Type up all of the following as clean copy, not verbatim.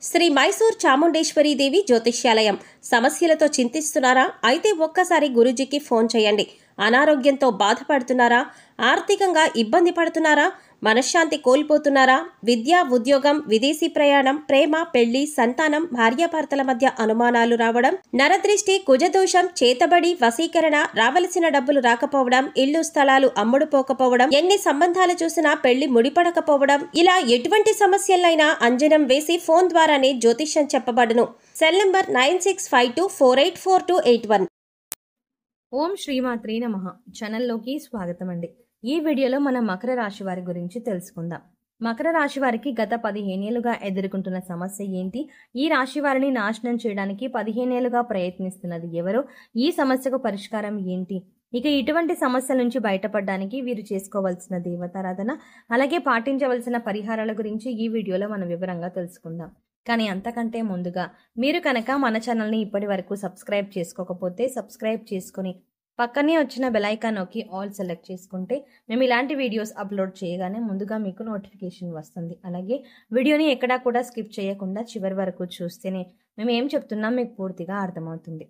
శ్రీ మైసూర్ చాముండేశ్వరి దేవి జ్యోతిష్యాలయం. సమస్యలతో చింతిస్తున్నారా? అయితే ఒక్కసారి గురూజీకి ఫోన్ చేయండి. అనారోగ్యంతో బాధపడుతున్నారా? ఆర్థికంగా ఇబ్బంది పడుతున్నారా? మనశ్శాంతి కోల్పోతున్నారా? విద్య, ఉద్యోగం, విదేశీ ప్రయాణం, ప్రేమ, పెళ్లి, సంతానం, భార్యాభర్తల మధ్య అనుమానాలు రావడం, నరదృష్టి, కుజదోషం, చేతబడి, వశీకరణ, రావలసిన డబ్బులు రాకపోవడం, ఇల్లు స్థలాలు అమ్ముడుపోకపోవడం, ఎన్ని సంబంధాలు చూసినా పెళ్లి ముడిపడకపోవడం, ఇలా ఎటువంటి సమస్యలైనా అంజనం వేసి ఫోన్ ద్వారానే జ్యోతిష్యం చెప్పబడును. Cell number 9652484281. ఓం శ్రీమాత్రే నమః. ఛానల్లోకి స్వాగతం అండి. ఈ వీడియోలో మనం మకర రాశి వారి గురించి తెలుసుకుందాం. మకర రాశి వారికి గత 15 ఏళ్లుగా ఎదుర్కొంటున్న సమస్య ఏంటి? ఈ రాశి వారిని నాశనం చేయడానికి 15 ఏళ్లుగా ప్రయత్నిస్తున్నది ఎవరు? ఈ సమస్యకు పరిష్కారం ఏంటి? ఇక ఇటువంటి సమస్యల నుంచి బయటపడడానికి వీరు చేసుకోవాల్సిన దేవతారాధన, అలాగే పాటించవలసిన పరిహారాల గురించి ఈ వీడియోలో మనం వివరంగా తెలుసుకుందాం. కానీ అంతకంటే ముందుగా మీరు కనుక మన ఛానల్ని ఇప్పటి వరకు సబ్స్క్రైబ్ చేసుకోకపోతే సబ్స్క్రైబ్ చేసుకుని పక్కనే వచ్చిన బెల్ ఐకాన్ నొక్కి ఆల్ సెలెక్ట్ చేసుకుంటే మేము ఇలాంటి వీడియోస్ అప్లోడ్ చేయగానే ముందుగా మీకు నోటిఫికేషన్ వస్తుంది. అలాగే వీడియోని ఎక్కడా కూడా స్కిప్ చేయకుండా చివరి వరకు చూస్తేనే మేము ఏం చెప్తున్నాం మీకు పూర్తిగా అర్థమవుతుంది.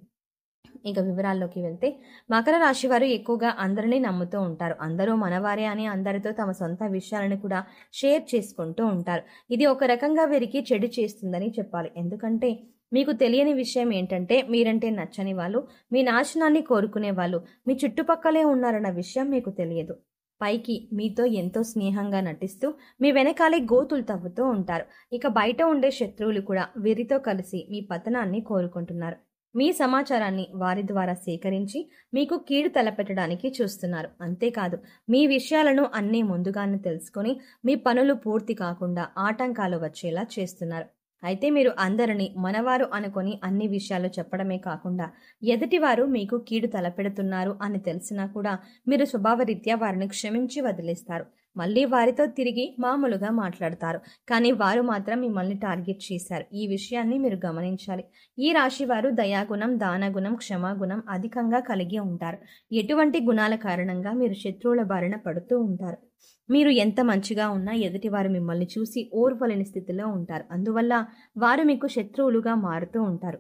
ఇక వివరాల్లోకి వెళ్తే, మకర రాశి వారు ఎక్కువగా అందరినీ నమ్ముతూ ఉంటారు. అందరూ మనవారే అని అందరితో తమ సొంత విషయాలను కూడా షేర్ చేసుకుంటూ ఉంటారు. ఇది ఒక రకంగా వీరికి చెడు చేస్తుందని చెప్పాలి. ఎందుకంటే మీకు తెలియని విషయం ఏంటంటే, మీరంటే నచ్చని వాళ్ళు, మీ నాశనాన్ని కోరుకునే వాళ్ళు మీ చుట్టుపక్కలే ఉన్నారన్న విషయం మీకు తెలియదు. పైకి మీతో ఎంతో స్నేహంగా నటిస్తూ మీ వెనకాలే గోతులు తవ్వుతూ ఉంటారు. ఇక బయట ఉండే శత్రువులు కూడా వీరితో కలిసి మీ పతనాన్ని కోరుకుంటున్నారు. మీ సమాచారాన్ని వారి ద్వారా సేకరించి మీకు కీడు తలపెట్టడానికి చూస్తున్నారు. అంతేకాదు, మీ విషయాలను అన్నీ ముందుగానే తెలుసుకొని మీ పనులు పూర్తి కాకుండా ఆటంకాలు వచ్చేలా చేస్తున్నారు. అయితే మీరు అందరినీ మనవారు అనుకొని అన్ని విషయాలు చెప్పడమే కాకుండా ఎదుటివారు మీకు కీడు తలపెడుతున్నారు అని తెలిసినా కూడా మీరు స్వభావరీత్యా వారిని క్షమించి వదిలేస్తారు. మళ్ళీ వారితో తిరిగి మామూలుగా మాట్లాడతారు. కానీ వారు మాత్రం మిమ్మల్ని టార్గెట్ చేశారు. ఈ విషయాన్ని మీరు గమనించాలి. ఈ రాశి వారు దయాగుణం, దానగుణం, క్షమాగుణం అధికంగా కలిగి ఉంటారు. ఎటువంటి గుణాల కారణంగా మీరు శత్రువుల బారిన పడుతూ ఉంటారు. మీరు ఎంత మంచిగా ఉన్నా ఎదుటివారు మిమ్మల్ని చూసి ఓర్వలేని స్థితిలో ఉంటారు. అందువల్ల వారు మీకు శత్రువులుగా మారుతూ ఉంటారు.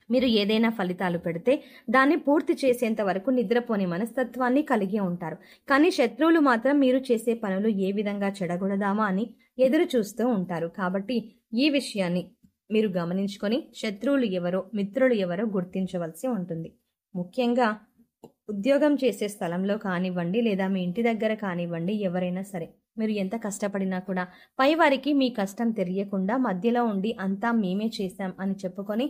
మీరు ఏదైనా ఫలితాలు పెడితే దాన్ని పూర్తి చేసేంత వరకు నిద్రపోని మనస్తత్వాన్ని కలిగి ఉంటారు. కానీ శత్రువులు మాత్రం మీరు చేసే పనులు ఏ విధంగా చెడగొడదామా అని ఎదురు చూస్తూ ఉంటారు. కాబట్టి ఈ విషయాన్ని మీరు గమనించుకొని శత్రువులు ఎవరో, మిత్రులు ఎవరో గుర్తించవలసి ఉంటుంది. ముఖ్యంగా ఉద్యోగం చేసే స్థలంలో కానివ్వండి, లేదా మీ ఇంటి దగ్గర కానివ్వండి, ఎవరైనా సరే మీరు ఎంత కష్టపడినా కూడా పై వారికి మీ కష్టం తెలియకుండా మధ్యలో ఉండి అంతా మేమే చేశాం అని చెప్పుకొని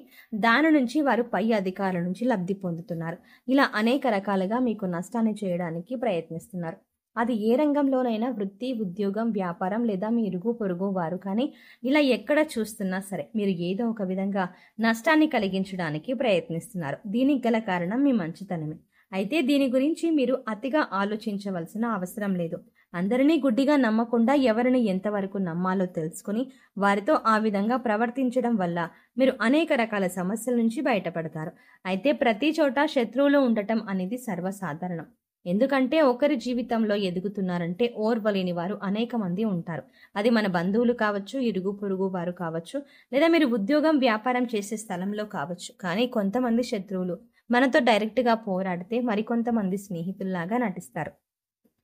దాని నుంచి వారు పై అధికారుల నుంచి లబ్ధి పొందుతున్నారు. ఇలా అనేక రకాలుగా మీకు నష్టాన్ని చేయడానికి ప్రయత్నిస్తున్నారు. అది ఏ రంగంలోనైనా, వృత్తి, ఉద్యోగం, వ్యాపారం లేదా మీ ఇరుగు పొరుగు వారు కానీ, ఇలా ఎక్కడ చూస్తున్నా సరే మీరు ఏదో ఒక విధంగా నష్టాన్ని కలిగించడానికి ప్రయత్నిస్తున్నారు. దీనికి గల కారణం మీ మంచితనమే. అయితే దీని గురించి మీరు అతిగా ఆలోచించవలసిన అవసరం లేదు. అందరినీ గుడ్డిగా నమ్మకుండా ఎవరిని ఎంతవరకు నమ్మాలో తెలుసుకుని వారితో ఆ విధంగా ప్రవర్తించడం వల్ల మీరు అనేక రకాల సమస్యల నుంచి బయటపడతారు. అయితే ప్రతి చోట శత్రువులు ఉండటం అనేది సర్వసాధారణం. ఎందుకంటే ఒకరి జీవితంలో ఎదుగుతున్నారంటే ఓర్వలేని వారు అనేక మంది ఉంటారు. అది మన బంధువులు కావచ్చు, ఇరుగు పొరుగు వారు కావచ్చు, లేదా మీరు ఉద్యోగం, వ్యాపారం చేసే స్థలంలో కావచ్చు. కానీ కొంతమంది శత్రువులు మనతో డైరెక్ట్గా పోరాడితే మరికొంతమంది స్నేహితుల్లాగా నటిస్తారు.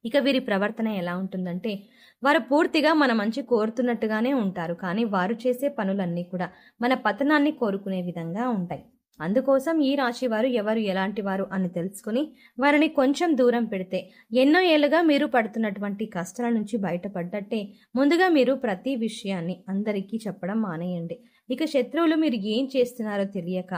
ఇక వీరి ప్రవర్తన ఎలా ఉంటుందంటే, వారు పూర్తిగా మన మంచి కోరుతున్నట్టుగానే ఉంటారు. కానీ వారు చేసే పనులన్నీ కూడా మన పతనాన్ని కోరుకునే విధంగా ఉంటాయి. అందుకోసం ఈ రాశి వారు ఎవరు ఎలాంటి వారు అని తెలుసుకుని వారిని కొంచెం దూరం పెడితే ఎన్నో ఏళ్ళుగా మీరు పడుతున్నటువంటి కష్టాల నుంచి బయటపడ్డట్టే. ముందుగా మీరు ప్రతి విషయాన్ని అందరికీ చెప్పడం మానేయండి. ఇక శత్రువులు మీరు ఏం చేస్తున్నారో తెలియక,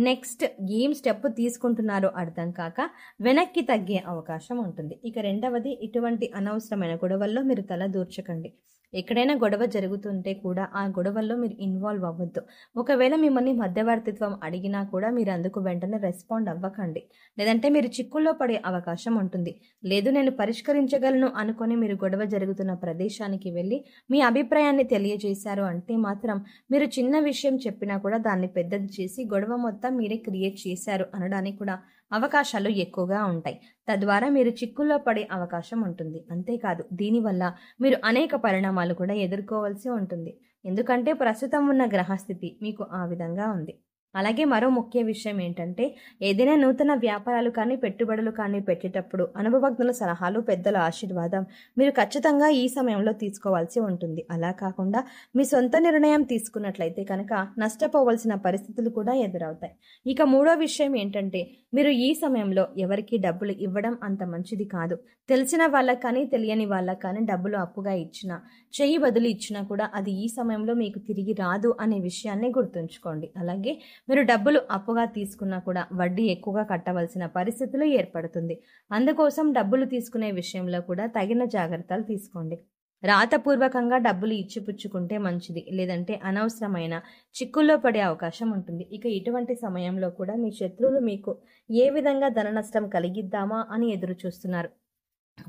నెక్స్ట్ ఏం స్టెప్ తీసుకుంటున్నారో అర్థం కాక వెనక్కి తగ్గే అవకాశం ఉంటుంది. ఇక రెండవది, ఇటువంటి అనవసరమైన గొడవల్లో మీరు తల దూర్చకండి. ఎక్కడైనా గొడవ జరుగుతుంటే కూడా ఆ గొడవల్లో మీరు ఇన్వాల్వ్ అవ్వద్దు. ఒకవేళ మిమ్మల్ని మధ్యవర్తిత్వం అడిగినా కూడా మీరు అందుకు వెంటనే రెస్పాండ్ అవ్వకండి. లేదంటే మీరు చిక్కుల్లో పడే అవకాశం ఉంటుంది. లేదు నేను పరిష్కరించగలను అనుకొని మీరు గొడవ జరుగుతున్న ప్రదేశానికి వెళ్ళి మీ అభిప్రాయాన్ని తెలియజేశారు అంటే మాత్రం మీరు చిన్న విషయం చెప్పినా కూడా దాన్ని పెద్దది చేసి గొడవ మొత్తం మీరే క్రియేట్ చేశారు అనడానికి కూడా అవకాశాలు ఎక్కువగా ఉంటాయి. తద్వారా మీరు చిక్కుల్లో పడే అవకాశం ఉంటుంది. అంతేకాదు, దీనివల్ల మీరు అనేక పరిణామాలు కూడా ఎదుర్కోవాల్సి ఉంటుంది. ఎందుకంటే ప్రస్తుతం ఉన్న గ్రహస్థితి మీకు ఆ విధంగా ఉంది. అలాగే మరో ముఖ్య విషయం ఏంటంటే, ఏదైనా నూతన వ్యాపారాలు కానీ పెట్టుబడులు కానీ పెట్టేటప్పుడు అనుభవజ్ఞుల సలహాలు, పెద్దల ఆశీర్వాదం మీరు ఖచ్చితంగా ఈ సమయంలో తీసుకోవాల్సి ఉంటుంది. అలా కాకుండా మీ సొంత నిర్ణయం తీసుకున్నట్లయితే కనుక నష్టపోవలసిన పరిస్థితులు కూడా ఎదురవుతాయి. ఇక మూడో విషయం ఏంటంటే, మీరు ఈ సమయంలో ఎవరికి డబ్బులు ఇవ్వడం అంత మంచిది కాదు. తెలిసిన వాళ్ళకి కానీ తెలియని వాళ్ళకి కానీ డబ్బులు అప్పుగా ఇచ్చినా, చెయ్యి బదులు ఇచ్చినా కూడా అది ఈ సమయంలో మీకు తిరిగి రాదు అనే విషయాన్ని గుర్తుంచుకోండి. అలాగే మీరు డబ్బులు అప్పుగా తీసుకున్నా కూడా వడ్డీ ఎక్కువగా కట్టవలసిన పరిస్థితులు ఏర్పడుతుంది. అందుకోసం డబ్బులు తీసుకునే విషయంలో కూడా తగిన జాగ్రత్తలు తీసుకోండి. రాతపూర్వకంగా డబ్బులు ఇచ్చిపుచ్చుకుంటే మంచిది, లేదంటే అనవసరమైన చిక్కుల్లో పడే అవకాశం ఉంటుంది. ఇక ఇటువంటి సమయంలో కూడా మీ శత్రువులు మీకు ఏ విధంగా ధన నష్టం కలిగిద్దామా అని ఎదురు చూస్తున్నారు.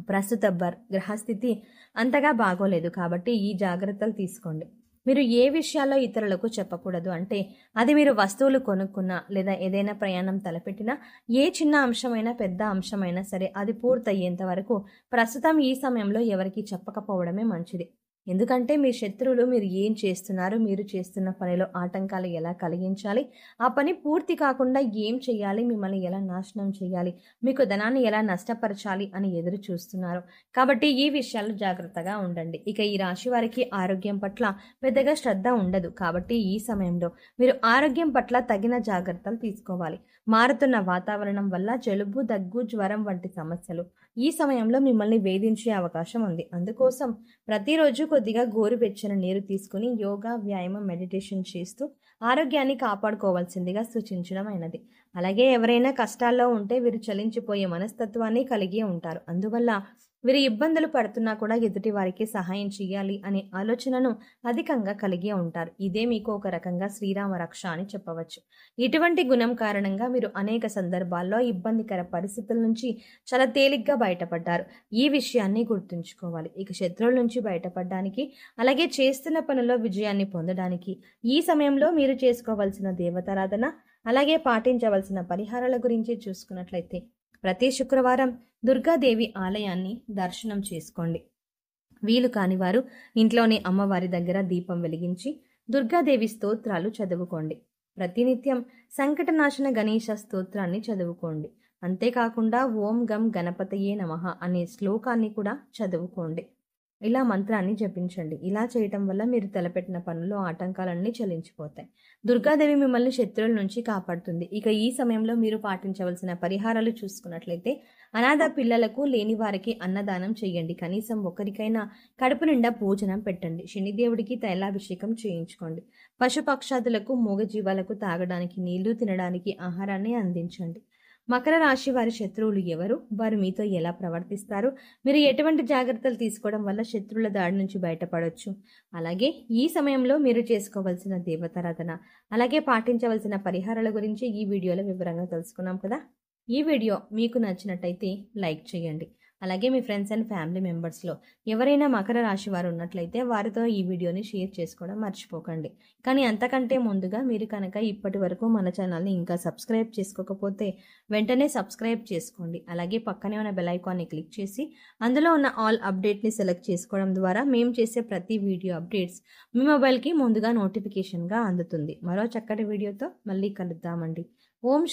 ప్రస్తుత గ్రహస్థితి అంతగా బాగోలేదు కాబట్టి ఈ జాగ్రత్తలు తీసుకోండి. మీరు ఏ విషయాల్లో ఇతరులకు చెప్పకూడదు అంటే, అది మీరు వస్తువులు కొనుక్కున్నా లేదా ఏదైనా ప్రయాణం తలపెట్టినా, ఏ చిన్న అంశమైనా పెద్ద అంశమైనా సరే అది పూర్తయ్యేంత వరకు ప్రస్తుతం ఈ సమయంలో ఎవరికి చెప్పకపోవడమే మంచిది. ఎందుకంటే మీ శత్రువులు మీరు ఏం చేస్తున్నారు, మీరు చేస్తున్న పనిలో ఆటంకాలు ఎలా కలిగించాలి, ఆ పని పూర్తి కాకుండా ఏం చేయాలి, మిమ్మల్ని ఎలా నాశనం చేయాలి, మీకు ధనాన్ని ఎలా నష్టపరచాలి అని ఎదురు చూస్తున్నారు. కాబట్టి ఈ విషయాలు జాగ్రత్తగా ఉండండి. ఇక ఈ రాశి వారికి ఆరోగ్యం పట్ల పెద్దగా శ్రద్ధ ఉండదు కాబట్టి ఈ సమయంలో మీరు ఆరోగ్యం పట్ల తగిన జాగ్రత్తలు తీసుకోవాలి. మారుతున్న వాతావరణం వల్ల జలుబు, దగ్గు, జ్వరం వంటి సమస్యలు ఈ సమయంలో మిమ్మల్ని వేధించే అవకాశం ఉంది. అందుకోసం ప్రతిరోజు కొద్దిగా గోరువెచ్చని నీరు తీసుకుని యోగా, వ్యాయామం, మెడిటేషన్ చేస్తూ ఆరోగ్యాన్ని కాపాడుకోవాల్సిందిగా సూచించడమైనది. అలాగే ఎవరైనా కష్టాల్లో ఉంటే వీరు చలించిపోయే మనస్తత్వాన్ని కలిగి ఉంటారు. అందువల్ల వీరు ఇబ్బందులు పడుతున్నా కూడా ఎదుటి వారికి సహాయం చేయాలి అనే ఆలోచనను అధికంగా కలిగి ఉంటారు. ఇదే మీకు ఒక రకంగా శ్రీరామ రక్ష అని చెప్పవచ్చు. ఇటువంటి గుణం కారణంగా మీరు అనేక సందర్భాల్లో ఇబ్బందికర పరిస్థితుల నుంచి చాలా తేలిగ్గా బయటపడ్డారు. ఈ విషయాన్ని గుర్తుంచుకోవాలి. ఇక శత్రువుల నుంచి బయటపడడానికి, అలాగే చేస్తున్న పనుల్లో విజయాన్ని పొందడానికి ఈ సమయంలో మీరు చేసుకోవాల్సిన దేవతారాధన, అలాగే పాటించవలసిన పరిహారాల గురించి చూసుకున్నట్లయితే, ప్రతి శుక్రవారం దుర్గాదేవి ఆలయాన్ని దర్శనం చేసుకోండి. వీలు కాని వారు ఇంట్లోని అమ్మవారి దగ్గర దీపం వెలిగించి దుర్గాదేవి స్తోత్రాలు చదువుకోండి. ప్రతినిత్యం సంకటనాశన గణేశ స్తోత్రాన్ని చదువుకోండి. అంతేకాకుండా ఓం గం గణపతయే నమః అనే శ్లోకాన్ని కూడా చదువుకోండి. ఇలా మంత్రాన్ని జపించండి. ఇలా చేయటం వల్ల మీరు తలపెట్టిన పనుల్లో ఆటంకాలన్నీ చెల్లించిపోతాయి. దుర్గాదేవి మిమ్మల్ని శత్రువుల నుంచి కాపాడుతుంది. ఇక ఈ సమయంలో మీరు పాటించవలసిన పరిహారాలు చూసుకున్నట్లయితే, అనాథ పిల్లలకు, లేని వారికి అన్నదానం చేయండి. కనీసం ఒకరికైనా కడుపు నిండా భోజనం పెట్టండి. శనిదేవుడికి తైలాభిషేకం చేయించుకోండి. పశుపక్షాదులకు, మూగజీవాలకు తాగడానికి నీళ్లు, తినడానికి ఆహారాన్ని అందించండి. మకర రాశి వారి శత్రువులు ఎవరు, వారు మీతో ఎలా ప్రవర్తిస్తారు, మీరు ఎటువంటి జాగ్రత్తలు తీసుకోవడం వల్ల శత్రువుల దాడి నుంచి బయటపడవచ్చు, అలాగే ఈ సమయంలో మీరు చేసుకోవాల్సిన దేవతారాధన, అలాగే పాటించవలసిన పరిహారాల గురించి ఈ వీడియోలో వివరంగా తెలుసుకున్నాం కదా. ఈ వీడియో మీకు నచ్చినట్టయితే లైక్ చేయండి. అలాగే మీ ఫ్రెండ్స్ అండ్ ఫ్యామిలీ మెంబర్స్లో ఎవరైనా మకర రాశి వారు ఉన్నట్లయితే వారితో ఈ వీడియోని షేర్ చేసుకోవడం మర్చిపోకండి. కానీ అంతకంటే ముందుగా మీరు కనుక ఇప్పటి వరకు మన ఛానల్ని ఇంకా సబ్స్క్రైబ్ చేసుకోకపోతే వెంటనే సబ్స్క్రైబ్ చేసుకోండి. అలాగే పక్కనే ఉన్న బెల్ ఐకాన్ని క్లిక్ చేసి అందులో ఉన్న ఆల్ అప్డేట్ని సెలెక్ట్ చేసుకోవడం ద్వారా మేము చేసే ప్రతి వీడియో అప్డేట్స్ మీ మొబైల్కి ముందుగా నోటిఫికేషన్గా అందుతుంది. మరో చక్కటి వీడియోతో మళ్ళీ కలుద్దామండి. ఓం